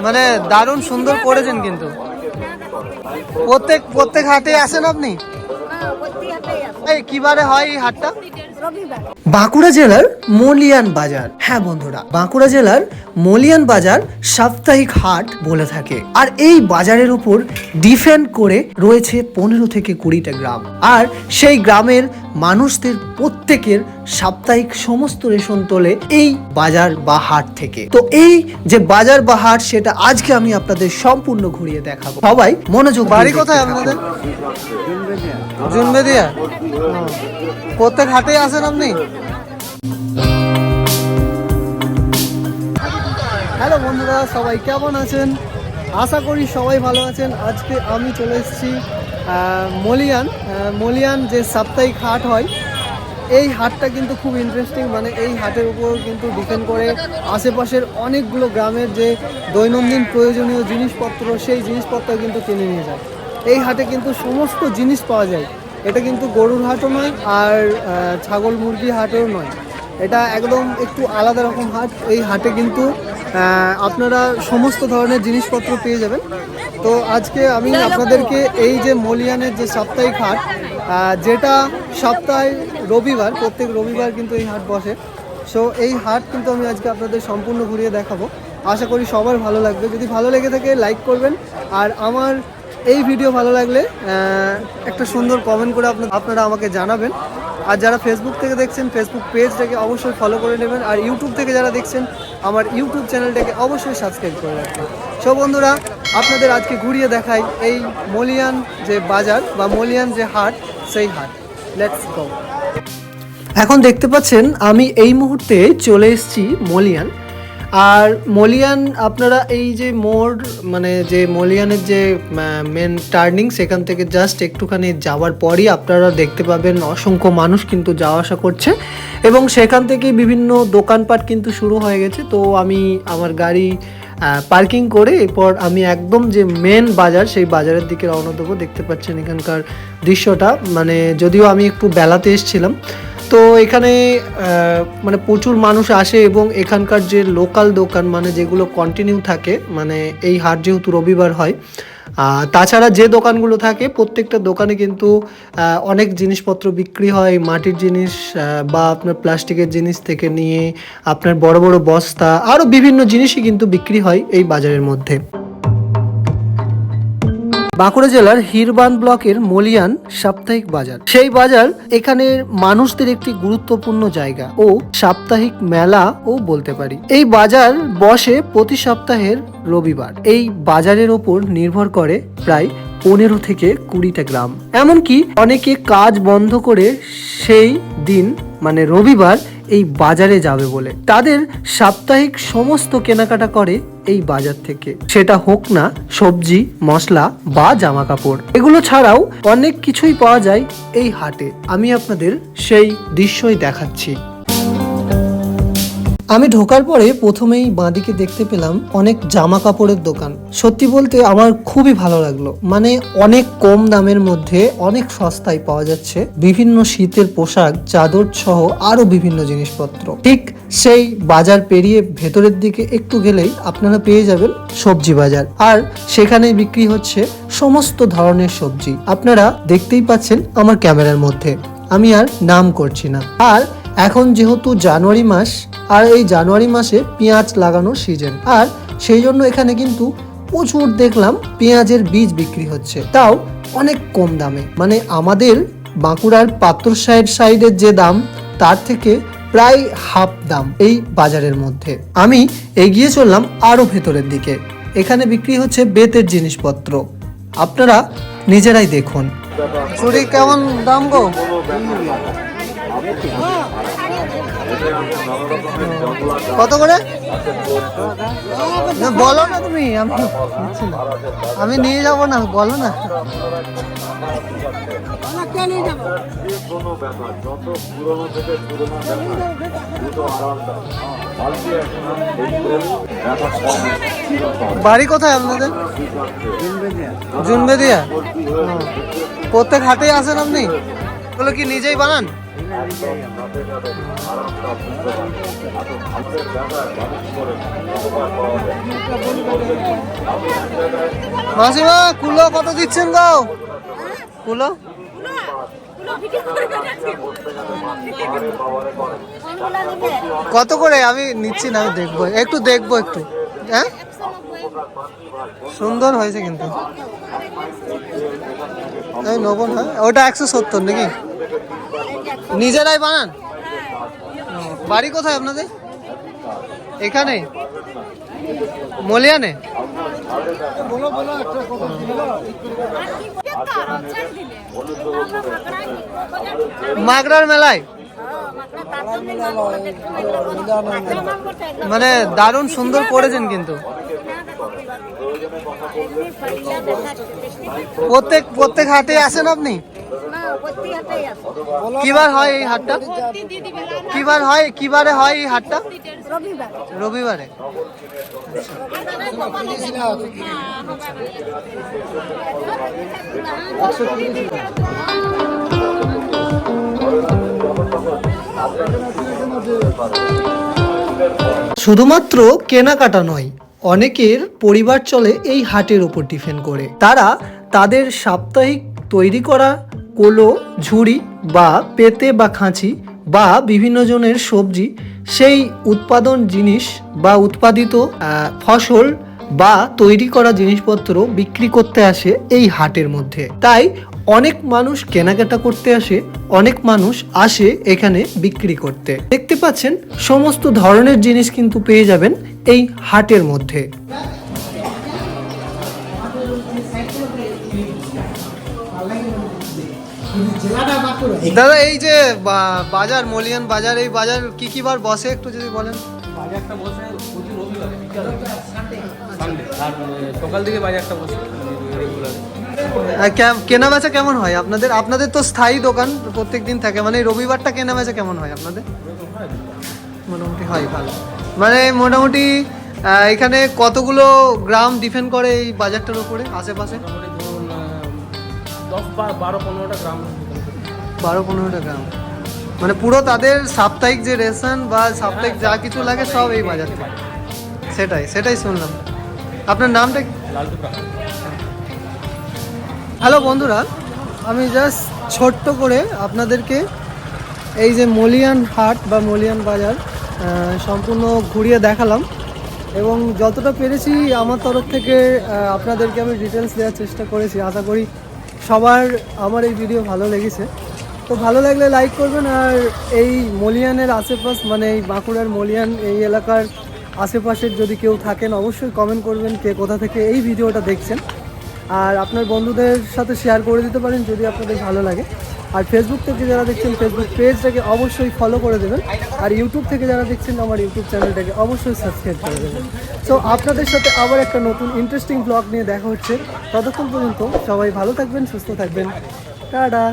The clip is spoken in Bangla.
মানে দারুণ সুন্দর করেছেন কিন্তু। প্রত্যেক হাটে আসেন আপনি? এই কিবারে হয় এই হাটটা? বাঁকুড়া জেলার মলিয়ান বাজার। হ্যাঁ বন্ধুরা, বাঁকুড়া জেলার মলিয়ান বাজার সাপ্তাহিক হাট বলে থাকে। আর এই বাজারের উপর ডিপেন্ড করে রয়েছে 15 থেকে 20টা গ্রাম। আর সেই গ্রামের মানুষদের প্রত্যেকের সাপ্তাহিক সমস্ত রেশন তোলে এই বাজার বা হাট থেকে। তো এই যে বাজার বা হাট, সেটা আজকে আমি আপনাদের সম্পূর্ণ ঘুরিয়ে দেখাবো। সবাই মনোযোগ। বাড়ি কোথায় আপনাদের? জুনবেদিয়া। প্রত্যেক হাটে আসেন আপনি? হ্যালো বন্ধুরা, সবাই কেমন আছেন? আশা করি সবাই ভালো আছেন। আজকে আমি চলে এসেছি মলিয়ান যে সাপ্তাহিক হাট হয়, এই হাটটা কিন্তু খুব ইন্টারেস্টিং। মানে এই হাটের উপর কিন্তু ডিপেন্ড করে আশেপাশের অনেকগুলো গ্রামের যে দৈনন্দিন প্রয়োজনীয় জিনিসপত্র, সেই জিনিসপত্র কিন্তু কিনে নিয়ে যায়। এই হাটে কিন্তু সমস্ত জিনিস পাওয়া যায়। এটা কিন্তু গরুর হাটও নয়, আর ছাগল মুরগি হাটও নয়। এটা একদম একটু আলাদা রকম হাট। এই হাটে কিন্তু আপনারা সমস্ত ধরনের জিনিসপত্র পেয়ে যাবেন। তো আজকে আমি আপনাদেরকে এই যে মলিয়ানের যে সাপ্তাহিক হাট, যেটা সপ্তাহে রবিবার, প্রত্যেক রবিবার কিন্তু এই হাট বসে। সো এই হাট কিন্তু আমি আজকে আপনাদের সম্পূর্ণ ঘুরিয়ে দেখাবো। আশা করি সবার ভালো লাগবে। যদি ভালো লেগে থাকে লাইক করবেন, আর আমার এই ভিডিও ভালো লাগলে একটা সুন্দর কমেন্ট করে আপনারা আমাকে জানাবেন। আর যারা ফেসবুক থেকে দেখছেন, ফেসবুক পেজটাকে অবশ্যই ফলো করে নেবেন। আর ইউটিউব থেকে যারা দেখছেন, আমার ইউটিউব চ্যানেলটাকে অবশ্যই সাবস্ক্রাইব করে রাখবেন। সব বন্ধুরা, আপনাদের আজকে ঘুরিয়ে দেখাই এই মলিয়ান যে বাজার বা মলিয়ান যে হাট, সেই হাট। Let's go. এখন দেখতে পাচ্ছেন আমি এই মুহূর্তে চলে এসেছি মলিয়ান। আর মলিয়ান, আপনারা এই যে মোড়, মানে যে মলিয়ানের যে মেন টার্নিং, সেখান থেকে জাস্ট একটুখানি যাওয়ার পরই আপনারা দেখতে পাবেন অসংখ্য মানুষ কিন্তু যাওয়া আসা করছে, এবং সেখান থেকে বিভিন্ন দোকানপাট কিন্তু শুরু হয়ে গেছে। তো আমি আমার গাড়ি পার্কিং করে এরপর আমি একদম যে মেন বাজার, সেই বাজারের দিকে রওনা দেবো। দেখতে পাচ্ছেন এখানকার দৃশ্যটা। মানে যদিও আমি একটু বেলাতে এসেছিলাম, তো এখানে মানে প্রচুর মানুষ আসে, এবং এখানকার যে লোকাল দোকান, মানে যেগুলো কন্টিনিউ থাকে, মানে এই হাট যেহেতু রবিবার হয়, তাছাড়া যে দোকানগুলো থাকে প্রত্যেকটা দোকানে কিন্তু অনেক জিনিসপত্র বিক্রি হয়। মাটির জিনিস বা আপনার প্লাস্টিকের জিনিস থেকে নিয়ে আপনার বড় বড় বস্তা, আরও বিভিন্ন জিনিসই কিন্তু বিক্রি হয় এই বাজারের মধ্যে। বাঁকুড়া জেলার হিরবান ব্লকের মলিয়ান সাপ্তাহিক বাজার, সেই বাজার এখানের মানুষদের একটি গুরুত্বপূর্ণ জায়গা ও সাপ্তাহিক মেলা ও বলতে পারি। এই বাজার বসে প্রতি সপ্তাহের রবিবার। এই বাজারের ওপর নির্ভর করে প্রায় 15 থেকে 20টা গ্রাম। এমনকি অনেকে কাজ বন্ধ করে সেই দিন, মানে রবিবার, এই বাজারে যাবে বলে তাদের সাপ্তাহিক সমস্ত কেনাকাটা করে এই বাজার থেকে। সেটা হোক না সবজি, মশলা বা জামা কাপড়, এগুলো ছাড়াও অনেক কিছুই পাওয়া যায় এই হাটে। আমি আপনাদের সেই দৃশ্যই দেখাচ্ছি। আমি ঢোকার পরে প্রথমেই বাঁদিকে দেখতে পেলাম অনেক জামা কাপড়ের দোকান। সত্যি বলতে আমার খুবই ভালো লাগলো। মানে অনেক কম দামের মধ্যে অনেক সস্তায় পাওয়া যাচ্ছে বিভিন্ন শীতের পোশাক, চাদর সহ আরো বিভিন্ন জিনিসপত্র। ঠিক সেই বাজার পেরিয়ে ভেতরের দিকে একটু গেলেই আপনারা পেয়ে যাবেন সবজি বাজার, আর সেখানে বিক্রি হচ্ছে সমস্ত ধরনের সবজি। আপনারা দেখতেই পাচ্ছেন আমার ক্যামেরার মধ্যে, আমি আর নাম করছি না। আর এখন যেহেতু জানুয়ারি মাস, আর এই জানুয়ারি মাসে পেঁয়াজ লাগানোর সিজন, আর সেই জন্য এখানে কিন্তু প্রচুর দেখলাম পেঁয়াজের বীজ বিক্রি হচ্ছে, তাও অনেক কম দামে। মানে আমাদের বাঁকুড়ার পাত্রসাহের সাইডের যে দাম, তার থেকে প্রায় হাফ দাম এই বাজারের মধ্যে। আমি এগিয়ে চললাম আরো ভেতরের দিকে। এখানে বিক্রি হচ্ছে বেতের জিনিসপত্র, আপনারা নিজেরাই দেখুন। ছুরি কেমন দাম গো? কত করে? বলো না তুমি, আমি নিয়ে যাবো না, বলো না। বাড়ি কোথায় আপনাদের? জুনবেদিয়া। প্রত্যেক হাটেই আসেন আপনি? এগুলো কি নিজেই বানান? মাসিমা কুলো কত দিচ্ছেন গো? কুলো কত করে? আমি নিচ্ছি না, আমি দেখবো একটু, দেখবো একটু। হ্যাঁ সুন্দর হয়েছে কিন্তু, এই নেবো না। ওটা 170 নাকি? নিজেরাই বানান? বাড়ি কোথায় আপনাদের? এখানে মলিয়ানে? মাগরার মেলায় মানে দারুণ সুন্দর করেছেন কিন্তু। প্রত্যেক হাটে আসেন আপনি? কিবার হয় এই হাটটা? কিবারে হয় এই হাটটা? রবিবারে। শুধুমাত্র কেনাকাটা নয়, অনেকের পরিবার চলে এই হাটের উপর ডিপেন্ড করে। তারা তাদের সাপ্তাহিক তৈরি করা কোলো, ঝুড়ি বা পেতে বা খাঁচি বা বিভিন্ন জনের সবজি, সেই উৎপাদন জিনিস বা উৎপাদিত ফসল বা তৈরি করা জিনিসপত্র বিক্রি করতে আসে এই হাটের মধ্যে। তাই অনেক মানুষ কেনাকাটা করতে আসে, অনেক মানুষ আসে এখানে বিক্রি করতে। দেখতে পাচ্ছেন সমস্ত ধরনের জিনিস কিন্তু পেয়ে যাবেন এই হাটের মধ্যে। দাদা এই যে বাজার, মলিয়ান বাজার, এই বাজার কি কি বার বসে একটু যদি বলেন? বাজারটা বসে প্রতি রবিবারে সানডে, আর সকাল থেকে বাজারটা বসে রেগুলার। কেনা বেচা কেমন হয় আপনাদের? আপনাদের তো স্থায়ী দোকান, প্রত্যেকদিন থাকে, মানে রবিবারটা কেনা বেচা কেমন হয় আপনাদের? মোটামুটি হয় ভালো। মানে মোটামুটি এখানে কতগুলো গ্রাম ডিপেন্ড করে এই বাজারটার উপরে আশেপাশে? ধরুন 10-12-15টা গ্রাম। 12-15টা গ্রাম, মানে পুরো তাদের সাপ্তাহিক যে রেশন বা সাপ্তাহিক যা কিছু লাগে সব এই বাজার থেকে। সেটাই শুনলাম। আপনার নামটা? হ্যালো বন্ধুরা, আমি জাস্ট ছোট্ট করে আপনাদেরকে এই যে মলিয়ান হাট বা মলিয়ান বাজার সম্পূর্ণ ঘুরিয়ে দেখালাম, এবং যতটা পেরেছি আমার তরফ থেকে আপনাদেরকে আমি ডিটেলস দেওয়ার চেষ্টা করেছি। আশা করি সবার আমার এই ভিডিও ভালো লেগেছে। তো ভালো লাগলে লাইক করবেন, আর এই মলিয়ানের আশেপাশ মানে এই বাঁকুড়ার মলিয়ান এই এলাকার আশেপাশের যদি কেউ থাকেন অবশ্যই কমেন্ট করবেন কে কোথা থেকে এই ভিডিওটা দেখছেন, আর আপনার বন্ধুদের সাথে শেয়ার করে দিতে পারেন যদি আপনাদের ভালো লাগে। আর ফেসবুক থেকে যারা দেখছেন ফেসবুক পেজটাকে অবশ্যই ফলো করে দেবেন, আর ইউটিউব থেকে যারা দেখছেন আমার ইউটিউব চ্যানেলটাকে অবশ্যই সাবস্ক্রাইব করে দেবেন। সো আপনাদের সাথে আবার একটা নতুন ইন্টারেস্টিং ব্লগ নিয়ে দেখা হচ্ছে। ততক্ষণ পর্যন্ত সবাই ভালো থাকবেন, সুস্থ থাকবেন। টাটা।